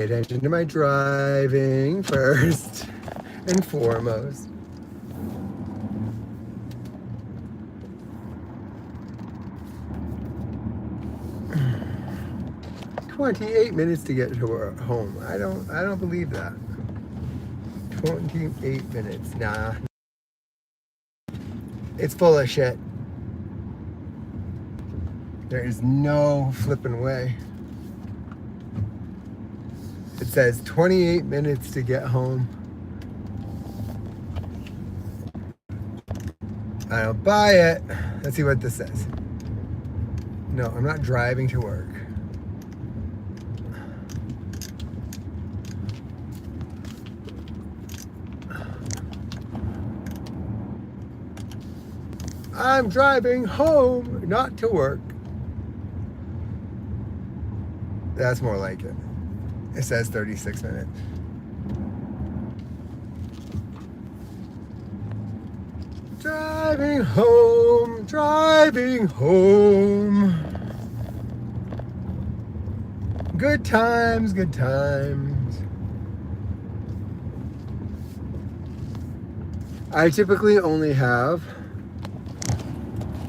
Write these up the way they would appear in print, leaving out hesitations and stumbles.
attention to my driving first and foremost. $28 to get to home. I don't believe that. 28 minutes. Nah. It's full of shit. There is no flipping way. It says 28 minutes to get home. I don't buy it. Let's see what this says. No, I'm not driving to work. I'm driving home, not to work. That's more like it. It says 36 minutes. Driving home, driving home. Good times, good times. I typically only have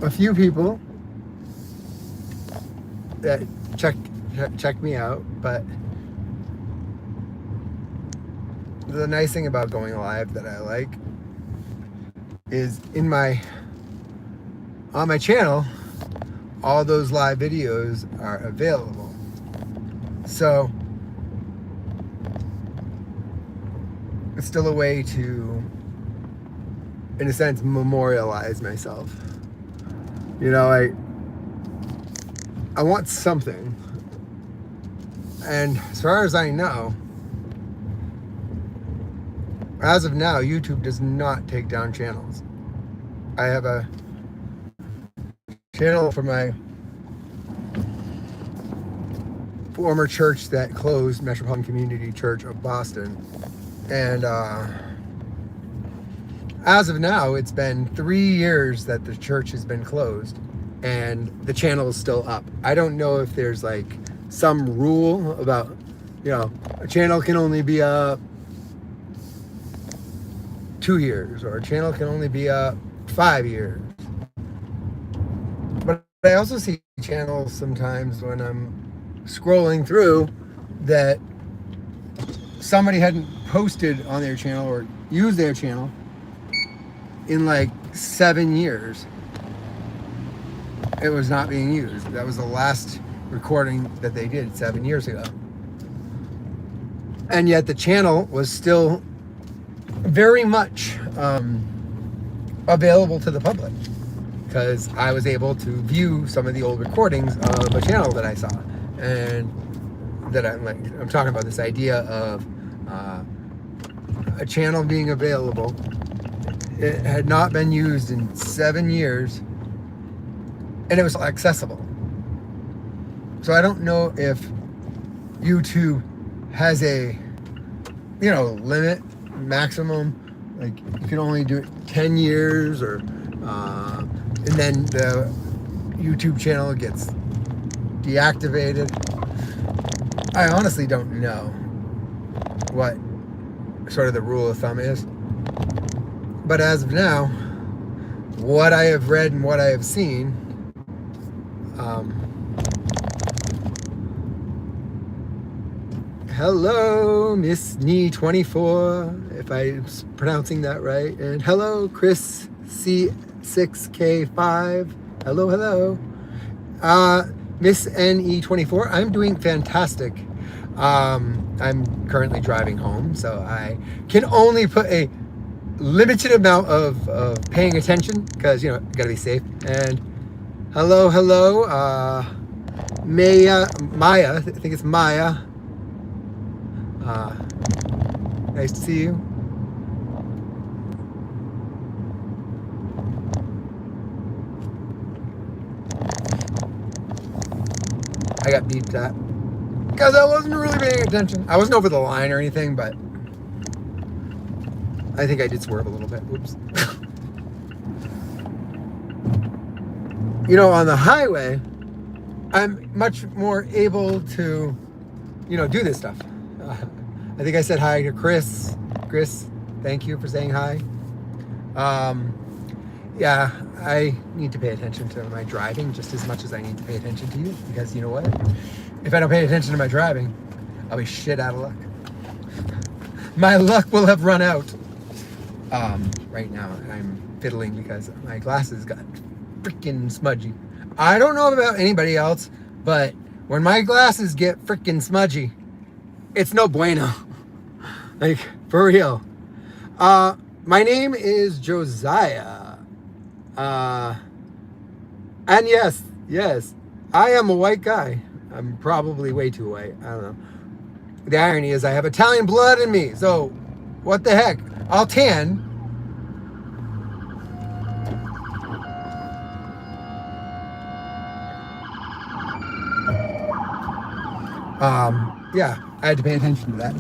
a few people that check me out, but the nice thing about going live that I like is on my channel, all those live videos are available. So it's still a way to, in a sense, memorialize myself. You know, I want something. And as far as I know, as of now, YouTube does not take down channels. I have a channel for my former church that closed, Metropolitan Community Church of Boston. And as of now, it's been 3 years that the church has been closed and the channel is still up. I don't know if there's like some rule about, a channel can only be up 2 years or a channel can only be up 5 years. But I also see channels sometimes when I'm scrolling through that somebody hadn't posted on their channel or used their channel in like 7 years. It was not being used. That was the last recording that they did 7 years ago. And yet the channel was still very much available to the public because I was able to view some of the old recordings of a channel that I saw. And that I'm talking about this idea of a channel being available. It had not been used in 7 years and it was accessible. So I don't know if YouTube has a, limit, maximum, like you can only do it 10 years or, and then the YouTube channel gets deactivated. I honestly don't know what sort of the rule of thumb is. But as of now, what I have read and what I have seen, hello, Miss Nee24, if I'm pronouncing that right. And hello, Chris C6K5. Hello. Miss NE24, I'm doing fantastic. I'm currently driving home, so I can only put a limited amount of paying attention because, gotta be safe. And hello, Maya, I think it's Maya. Nice to see you. I got beeped at because I wasn't really paying attention. I wasn't over the line or anything, but I think I did swerve a little bit. Whoops. On the highway, I'm much more able to, do this stuff. I think I said hi to Chris. Chris, thank you for saying hi. Yeah, I need to pay attention to my driving just as much as I need to pay attention to you, because you know what? If I don't pay attention to my driving, I'll be shit out of luck. My luck will have run out. Right now I'm fiddling because my glasses got freaking smudgy. I don't know about anybody else, but when my glasses get freaking smudgy, it's no bueno. Like, for real. My name is Josiah. And yes, I am a white guy. I'm probably way too white. I don't know. The irony is I have Italian blood in me, so what the heck? I'll tan. Yeah, I had to pay attention to that.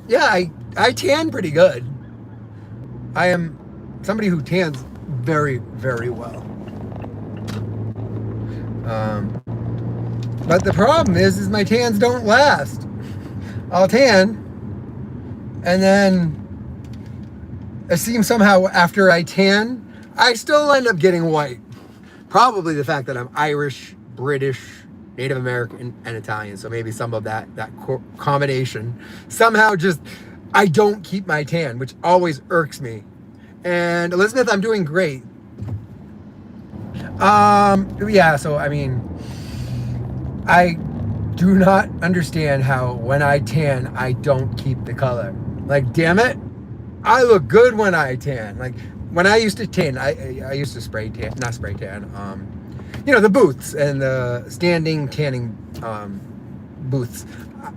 Yeah, I tan pretty good. I am somebody who tans very, very well. But the problem is my tans don't last. I'll tan, and then it seems somehow after I tan, I still end up getting white. Probably the fact that I'm Irish, British, Native American, and Italian. So maybe some of that combination. Somehow just, I don't keep my tan, which always irks me. And Elizabeth, I'm doing great. Yeah, so I mean, I do not understand how when I tan, I don't keep the color. Like, damn it, I look good when I tan. Like, when I used to tan, I used to spray tan, not spray tan, you know, the booths and the standing tanning booths.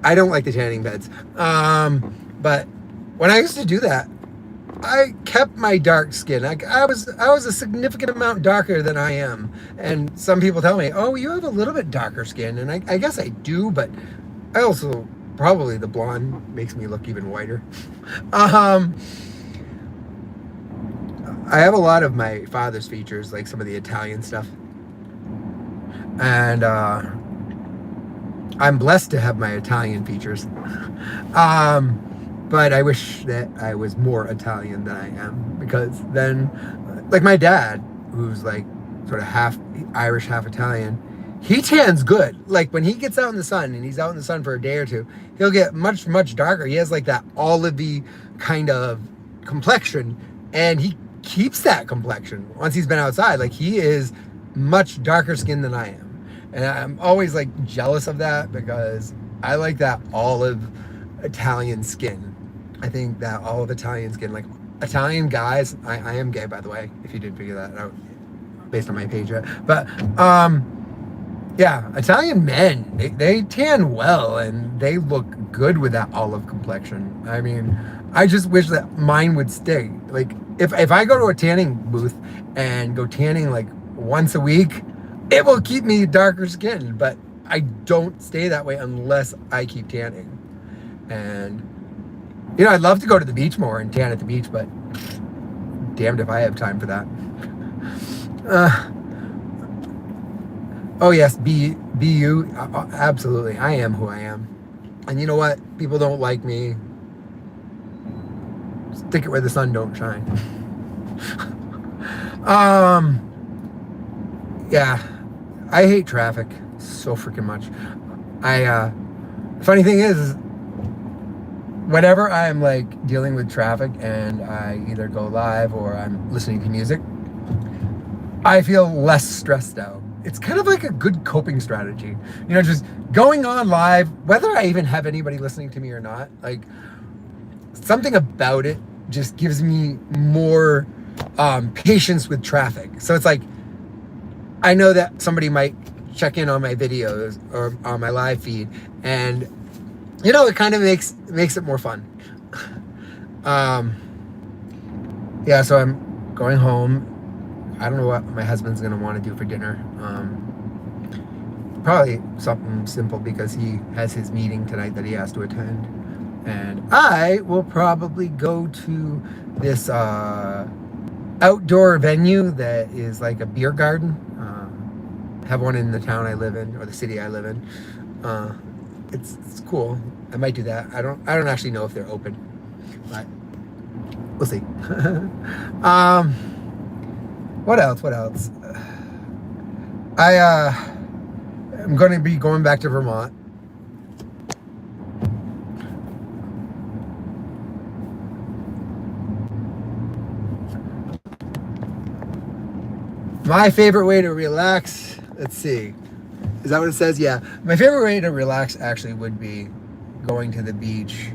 I don't like the tanning beds. But when I used to do that, I kept my dark skin. I was a significant amount darker than I am. And some people tell me, oh, you have a little bit darker skin. And I guess I do, but I also, probably the blonde makes me look even whiter. I have a lot of my father's features, like some of the Italian stuff. And I'm blessed to have my Italian features. But I wish that I was more Italian than I am, because then, like my dad, who's like sort of half Irish, half Italian, he tans good. Like when he gets out in the sun, and he's out in the sun for a day or two, he'll get much, much darker. He has like that olivey kind of complexion, and he keeps that complexion once he's been outside. Like, he is much darker skinned than I am. And I'm always like jealous of that, because I like that olive Italian skin. I think that olive Italian skin, like Italian guys, I am gay, by the way, if you did figure that out based on my page. But yeah, Italian men, they tan well and they look good with that olive complexion. I mean, I just wish that mine would stay. Like, if I go to a tanning booth and go tanning like once a week, it will keep me darker skinned, but I don't stay that way unless I keep tanning. And, you know, I'd love to go to the beach more and tan at the beach, but damned if I have time for that. Oh yes, be you. Absolutely, I am who I am. And you know what? People don't like me. Stick it where the sun don't shine. Yeah, I hate traffic so freaking much. Funny thing is, whenever I'm like dealing with traffic and I either go live or I'm listening to music, I feel less stressed out. It's kind of like a good coping strategy. You know, just going on live, whether I even have anybody listening to me or not, like, something about it just gives me more patience with traffic. So it's like, I know that somebody might check in on my videos or on my live feed, and you know, it kind of makes it more fun. Yeah, so I'm going home. I don't know what my husband's gonna want to do for dinner. Probably something simple, because he has his meeting tonight that he has to attend. And I will probably go to this outdoor venue that is like a beer garden. Have one in the town I live in, or the city I live in. it's cool. I might do that. I don't actually know if they're open, but we'll see. What else? I'm going to be going back to Vermont. My favorite way to relax, let's see. Is that what it says? Yeah. My favorite way to relax actually would be going to the beach,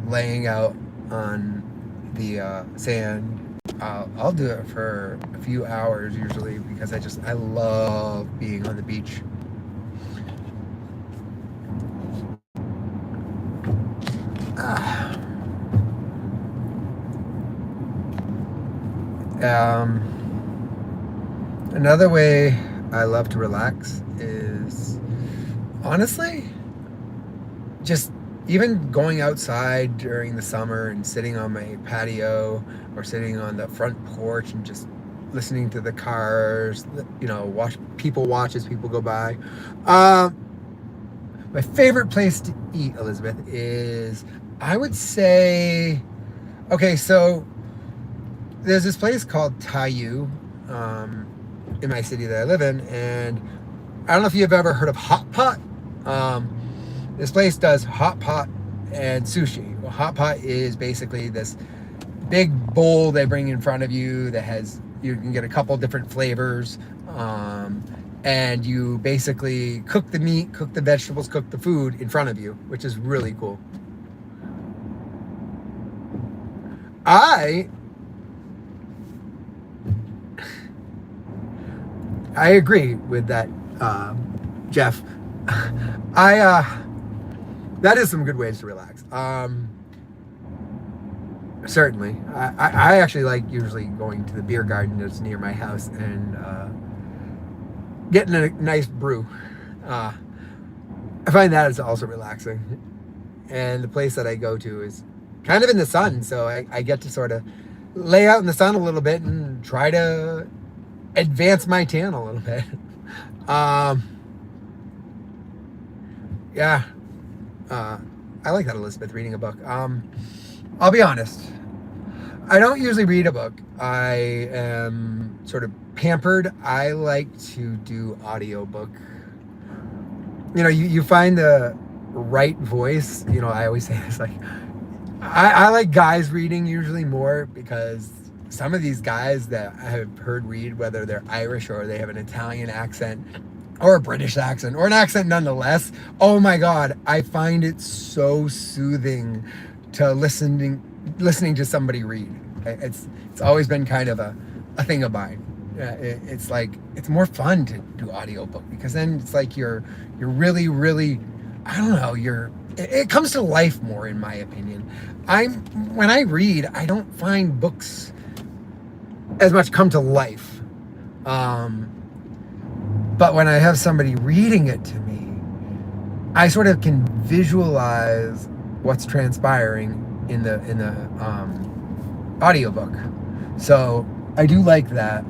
laying out on the sand. I'll do it for a few hours usually because I love being on the beach. Another way I love to relax is honestly just even going outside during the summer and sitting on my patio or sitting on the front porch and just listening to the cars, watch as people go by. My favorite place to eat, Elizabeth, is, I would say, okay, so there's this place called Tayu in my city that I live in, and I don't know if you've ever heard of Hot Pot. This place does hot pot and sushi. Well, hot pot is basically this big bowl they bring in front of you that you can get a couple different flavors, and you basically cook the meat, cook the vegetables, cook the food in front of you, which is really cool. I agree with that, Jeff. That is some good ways to relax. Certainly. I actually like usually going to the beer garden that's near my house and getting a nice brew. I find that is also relaxing. And the place that I go to is kind of in the sun, so I get to sort of lay out in the sun a little bit and try to advance my tan a little bit. Yeah. I like that, Elizabeth, reading a book. I'll be honest. I don't usually read a book. I am sort of pampered. I like to do audiobook. You find the right voice. I always say this, like, I like guys reading usually more, because some of these guys that I have heard read, whether they're Irish or they have an Italian accent or a British accent or an accent nonetheless, oh my God, I find it so soothing to listening to somebody read. It's always been kind of a thing of mine. It's like, it's more fun to do audiobook, because then it's like you're really, really, I don't know, it comes to life more, in my opinion. When I read, I don't find books as much come to life. But when I have somebody reading it to me, I sort of can visualize what's transpiring in the audiobook. So I do like that.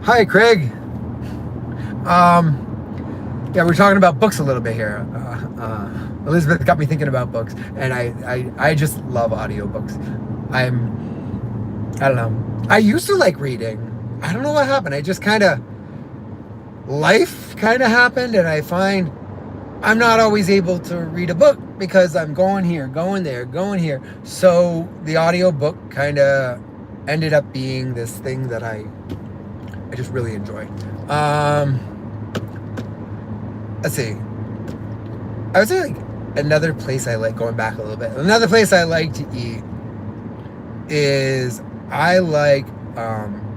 Hi, Craig. Yeah, we're talking about books a little bit here. Elizabeth got me thinking about books, and I just love audiobooks. I don't know. I used to like reading. I don't know what happened. Life kind of happened, and I find I'm not always able to read a book because I'm going here, going there, going here. So the audiobook kind of ended up being this thing that I just really enjoy. Let's see. I would say, like, another place I like, going back a little bit, another place I like to eat is, I like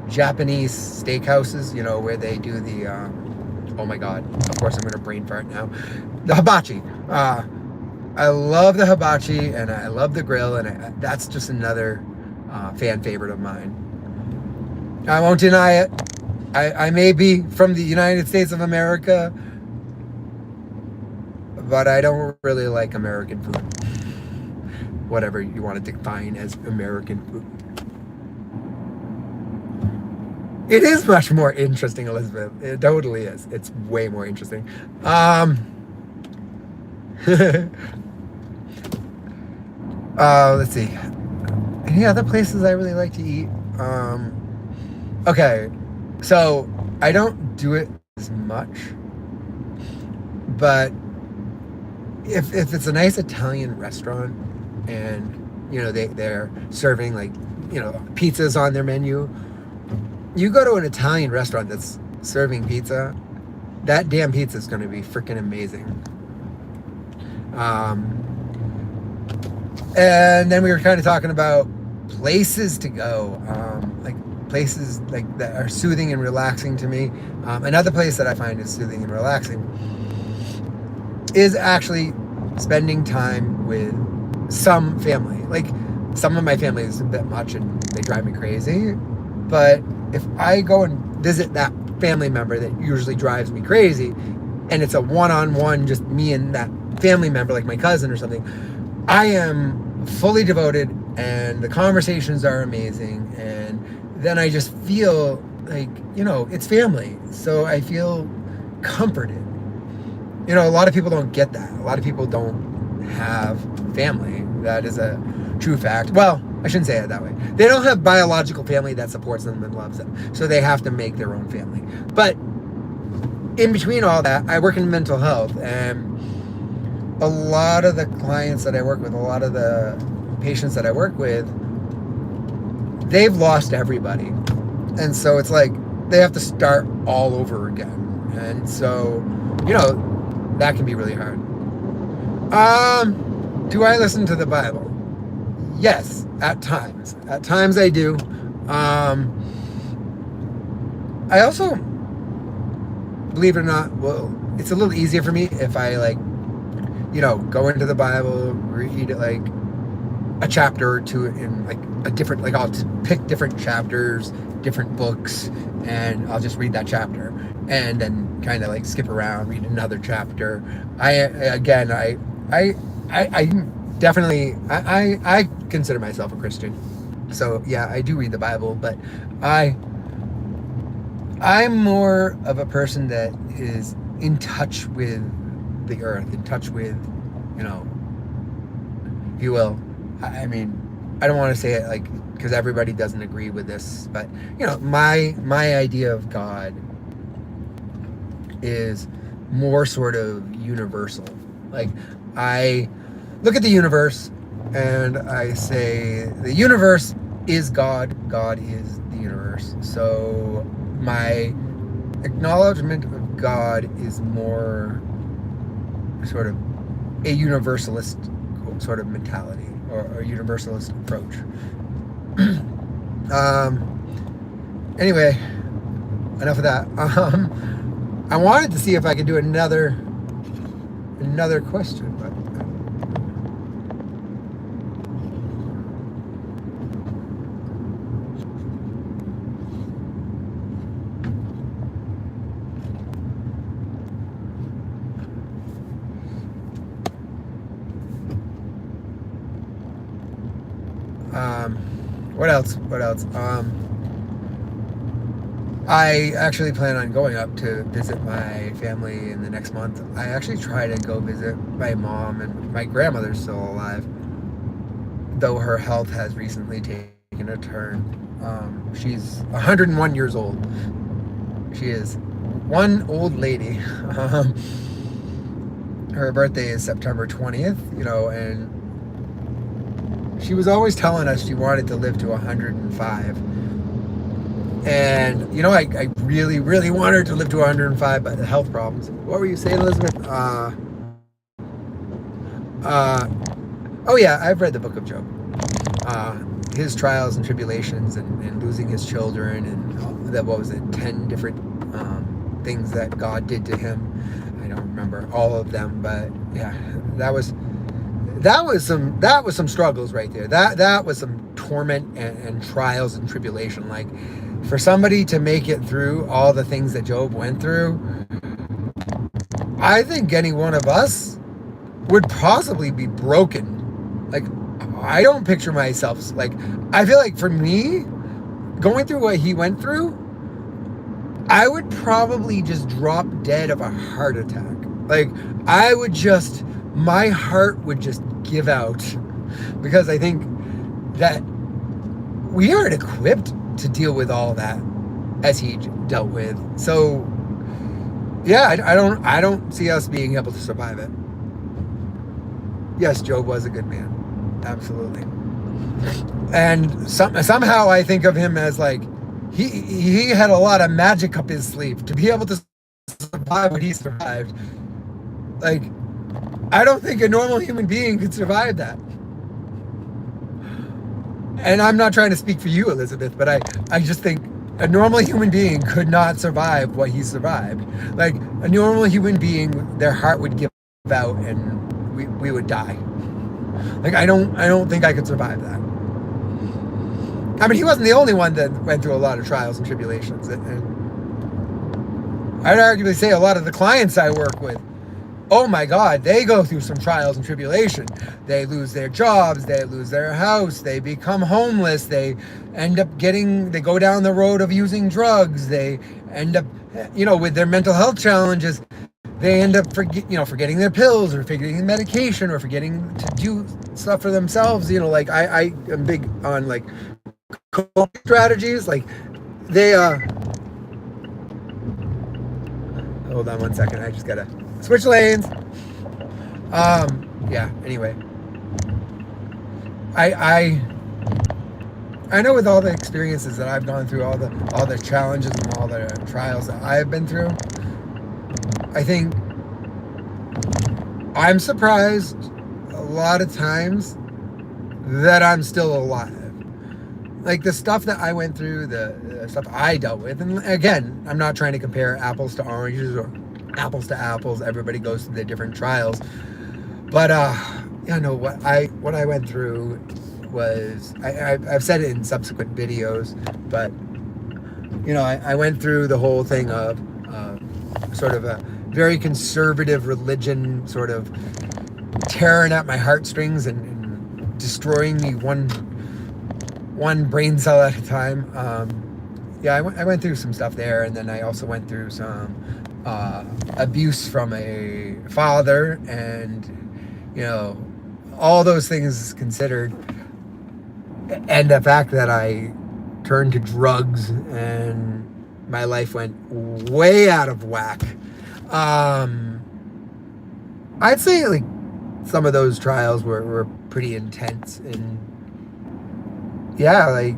Japanese steakhouses, where they do the, oh my God, of course I'm going to brain fart now, the hibachi. I love the hibachi, and I love the grill, and that's just another fan favorite of mine. I won't deny it. I may be from the United States of America, but I don't really like American food. Whatever you want to define as American food. It is much more interesting, Elizabeth. It totally is. It's way more interesting. Um, let's see. Any other places I really like to eat? Okay, so I don't do it as much, but if it's a nice Italian restaurant and they're serving like pizzas on their menu, you go to an Italian restaurant that's serving pizza, that damn pizza is going to be freaking amazing. And then we were kind of talking about places to go, like places like that are soothing and relaxing to me. Another place that I find is soothing and relaxing is actually spending time with some family. Like, some of my family is a bit much and they drive me crazy, but if I go and visit that family member that usually drives me crazy, and it's a one-on-one, just me and that family member, like my cousin or something, I am fully devoted and the conversations are amazing, and then I just feel like, it's family. So I feel comforted. A lot of people don't get that. A lot of people don't have family. That is a true fact. Well, I shouldn't say it that way. They don't have biological family that supports them and loves them. So they have to make their own family. But in between all that, I work in mental health, and a lot of the clients that I work with, a lot of the patients that I work with, they've lost everybody. And so it's like they have to start all over again. And so, that can be really hard. Do I listen to the Bible? Yes, at times. At times I do. I also, believe it or not, well, it's a little easier for me if I go into the Bible, read like a chapter or two in like a different, like I'll pick different chapters, different books, and I'll just read that chapter and then kind of like skip around, read another chapter. I definitely, I consider myself a Christian. So yeah, I do read the Bible, but I'm more of a person that is in touch with the earth, in touch with, if you will. I mean, I don't want to say it like, because everybody doesn't agree with this, but my idea of God is more sort of universal. Like, I look at the universe and I say the universe is God, God is the universe. So my acknowledgement of God is more sort of a universalist sort of mentality, or a universalist approach. Anyway, enough of that. I wanted to see if I could do another question, but what else? I actually plan on going up to visit my family in the next month. I actually try to go visit my mom, and my grandmother's still alive, though her health has recently taken a turn. She's 101 years old. She is one old lady. Her birthday is September 20th, and she was always telling us she wanted to live to 105. And, I really, really want her to live to 105, but the health problems. What were you saying, Elizabeth? Oh yeah, I've read the book of Job. His trials and tribulations and losing his children, and that, 10 different things that God did to him. I don't remember all of them, but yeah, that was some struggles right there. That was some torment and trials and tribulation. Like, for somebody to make it through all the things that Job went through, I think any one of us would possibly be broken. Like, I don't picture myself, like, I feel like for me, going through what he went through, I would probably just drop dead of a heart attack. Like, my heart would just give out, because I think that we aren't equipped to deal with all that as he dealt with. So yeah, I don't see us being able to survive it. Yes, Job was a good man, absolutely. And somehow I think of him as like, he had a lot of magic up his sleeve to be able to survive what he survived. Like, I don't think a normal human being could survive that. And I'm not trying to speak for you, Elizabeth, but I just think a normal human being could not survive what he survived. Like, a normal human being, their heart would give out and we would die. Like, I don't think I could survive that. I mean, he wasn't the only one that went through a lot of trials and tribulations. And I'd arguably say a lot of the clients I work with, oh my God, they go through some trials and tribulation. They lose their jobs, they lose their house, they become homeless, they go down the road of using drugs, they end up, with their mental health challenges, they end up forgetting their pills or forgetting medication or forgetting to do stuff for themselves. Like I am big on like coping strategies. Like they hold on one second, I just gotta switch lanes. Yeah, anyway. I know with all the experiences that I've gone through, all the challenges and all the trials that I've been through, I think I'm surprised a lot of times that I'm still alive. Like the stuff that I went through, the stuff I dealt with, and again, I'm not trying to compare apples to oranges or apples to apples. Everybody goes through their different trials. But what I went through was, I've said it in subsequent videos, but I went through the whole thing of sort of a very conservative religion, sort of tearing at my heartstrings and destroying me one brain cell at a time. I went through some stuff there, and then I also went through some abuse from a father, and all those things considered, and the fact that I turned to drugs and my life went way out of whack. I'd say like some of those trials were pretty intense, and yeah, like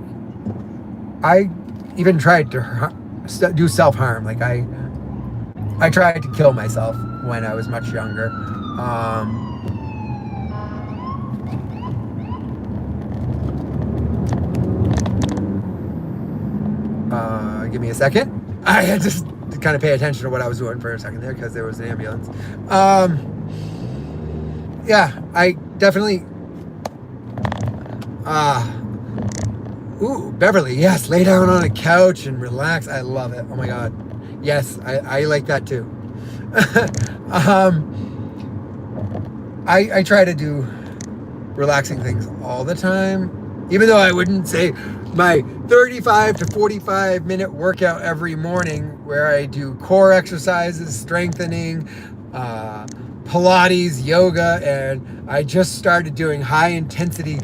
I even tried to do self-harm. Like I tried to kill myself when I was much younger. Give me a second. I had to kind of pay attention to what I was doing for a second there because there was an ambulance. Yeah, I definitely. Beverly, yes, lay down on a couch and relax. I love it. Oh my God. Yes, I like that too. I try to do relaxing things all the time, even though I wouldn't say my 35 to 45 minute workout every morning where I do core exercises, strengthening, Pilates, yoga, and I just started doing high intensity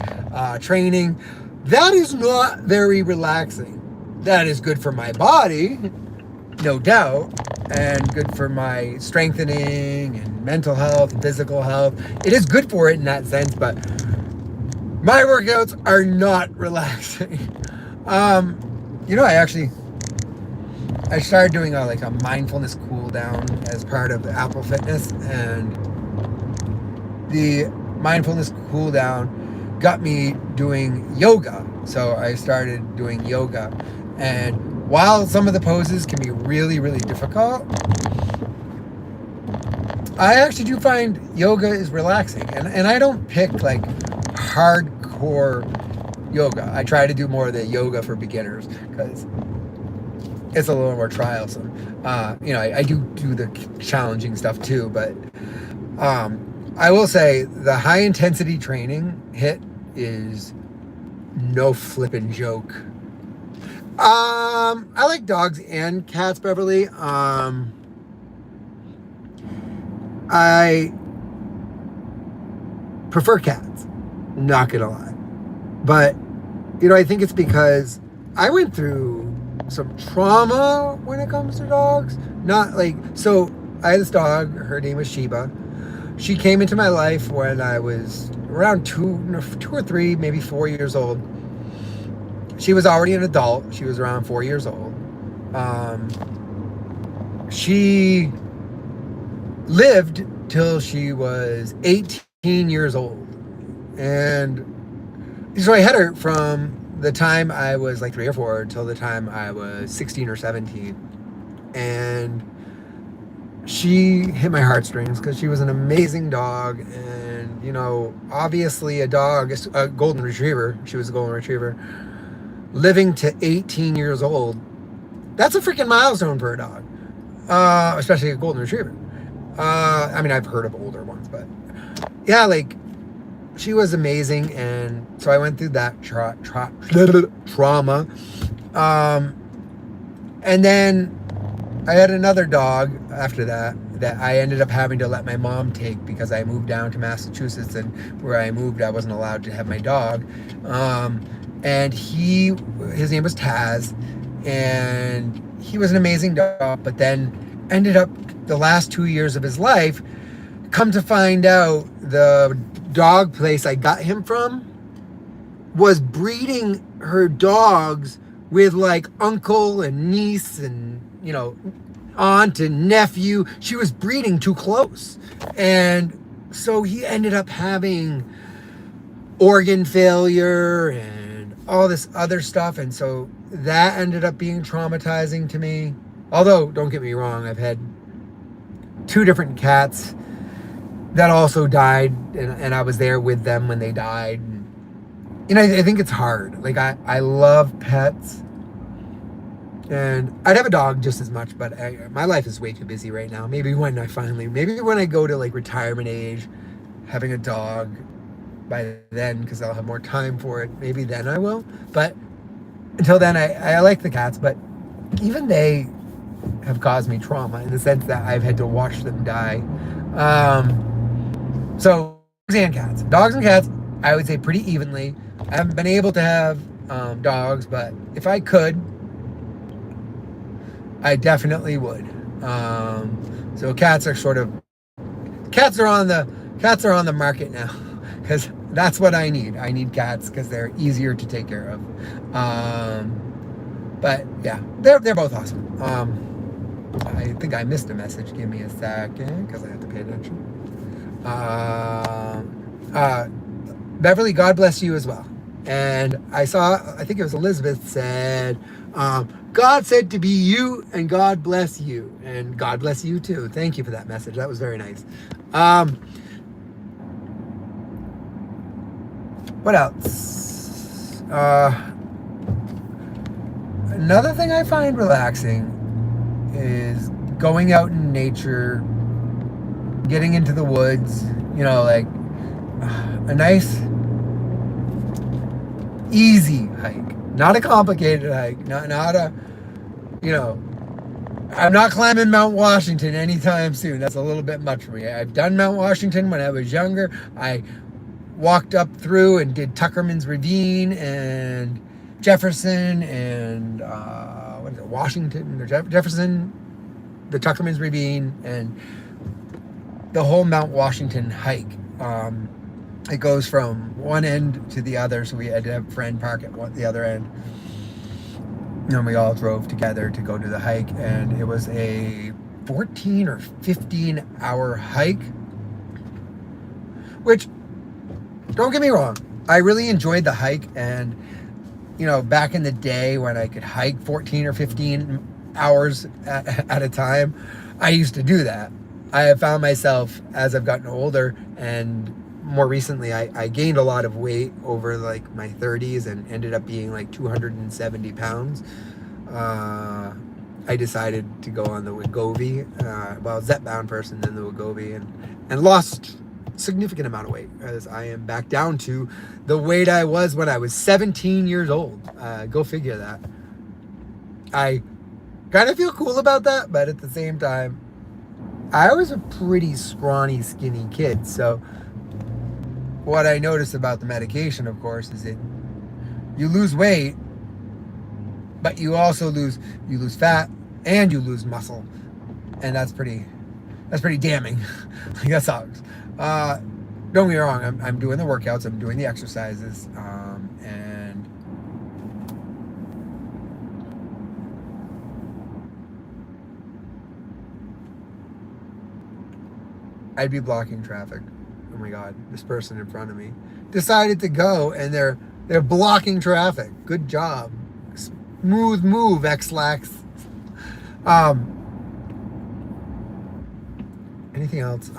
training. That is not very relaxing. That is good for my body, no doubt, and good for my strengthening and mental health and physical health. It is good for it in that sense, but my workouts are not relaxing. I started doing a mindfulness cool down as part of Apple Fitness, and the mindfulness cool down got me doing yoga. So I started doing yoga, and while some of the poses can be really, really difficult, I actually do find yoga is relaxing, and I don't pick like hardcore yoga. I try to do more of the yoga for beginners because it's a little more trialsome. I do the challenging stuff too, but I will say the high intensity training hit is no flippin' joke. I like dogs and cats, Beverly. I prefer cats, not gonna lie. But, I think it's because I went through some trauma when it comes to dogs. Not like, so I had this dog, her name was Sheba. She came into my life when I was around two or three, maybe 4 years old. She was already an adult. She was around 4 years old. She lived till she was 18 years old. And so I had her from the time I was like 3 or 4 till the time I was 16 or 17. And she hit my heartstrings because she was an amazing dog. And, obviously a dog, a golden retriever. She was a golden retriever. Living to 18 years old, that's a freaking milestone for a dog, especially a golden retriever. I mean, I've heard of older ones, but yeah, like, she was amazing. And so I went through that trauma. And then I had another dog after that I ended up having to let my mom take because I moved down to Massachusetts, and where I moved, I wasn't allowed to have my dog. And his name was Taz, and he was an amazing dog, but then ended up the last 2 years of his life, come to find out the dog place I got him from was breeding her dogs with like uncle and niece and, aunt and nephew. She was breeding too close. And so he ended up having organ failure and all this other stuff. And so that ended up being traumatizing to me. Although, don't get me wrong, I've had 2 different cats that also died, and I was there with them when they died. I think it's hard. Like, I love pets, and I'd have a dog just as much, but my life is way too busy right now. Maybe when I go to like retirement age, having a dog by then, because I'll have more time for it, maybe then I will. But until then, I like the cats, but even they have caused me trauma in the sense that I've had to watch them die. So dogs and cats, I would say pretty evenly. I haven't been able to have dogs, but if I could, I definitely would. So cats are on the market now, because that's what I need. I need cats because they're easier to take care of. But yeah, they're both awesome. I think I missed a message. Give me a second because I have to pay attention. Beverly, God bless you as well. And I think it was Elizabeth said, God said to be you, and God bless you. And God bless you too. Thank you for that message. That was very nice. What else? Another thing I find relaxing is going out in nature, getting into the woods, like a nice, easy hike, not a complicated hike, not a, I'm not climbing Mount Washington anytime soon. That's a little bit much for me. I've done Mount Washington when I was younger. I walked up through and did Tuckerman's Ravine and Jefferson and Washington or Jefferson, the Tuckerman's Ravine, and the whole Mount Washington hike. It goes from one end to the other, so we had to have a friend park at the other end. And we all drove together to go to the hike, and it was a 14 or 15 hour hike, which, don't get me wrong, I really enjoyed the hike. And back in the day when I could hike 14 or 15 hours at a time, I used to do that. I have found myself, as I've gotten older, and more recently I gained a lot of weight over like my 30s and ended up being like 270 pounds. I decided to go on the Wegovy, Zepbound first and then the Wegovy, and lost significant amount of weight, as I am back down to the weight I was when I was 17 years old. Go figure that. I kind of feel cool about that, but at the same time, I was a pretty scrawny, skinny kid. So what I noticed about the medication, of course, is you lose weight, but you also lose fat and you lose muscle, and that's pretty damning. Like, that sucks. Don't get me wrong. I'm doing the workouts. I'm doing the exercises, and I'd be blocking traffic. Oh my God, this person in front of me decided to go, and they're blocking traffic. Good job. Smooth move, X-Lax. Anything else?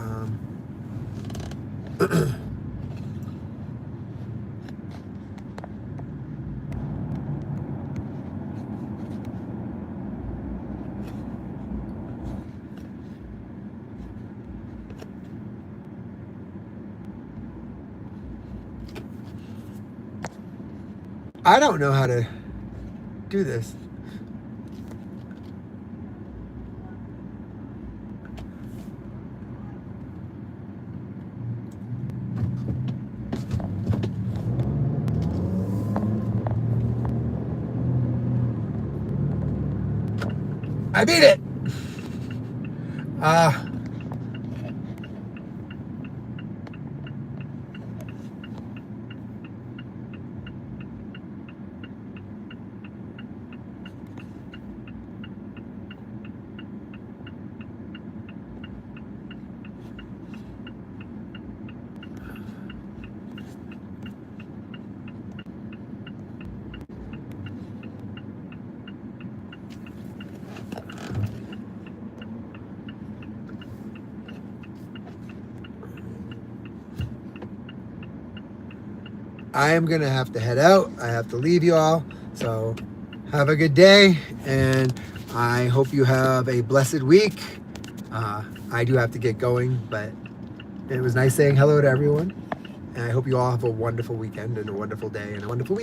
I don't know how to do this. I beat it. I am gonna have to head out. I have to leave you all. So have a good day, and I hope you have a blessed week. I do have to get going, but it was nice saying hello to everyone. And I hope you all have a wonderful weekend and a wonderful day and a wonderful week.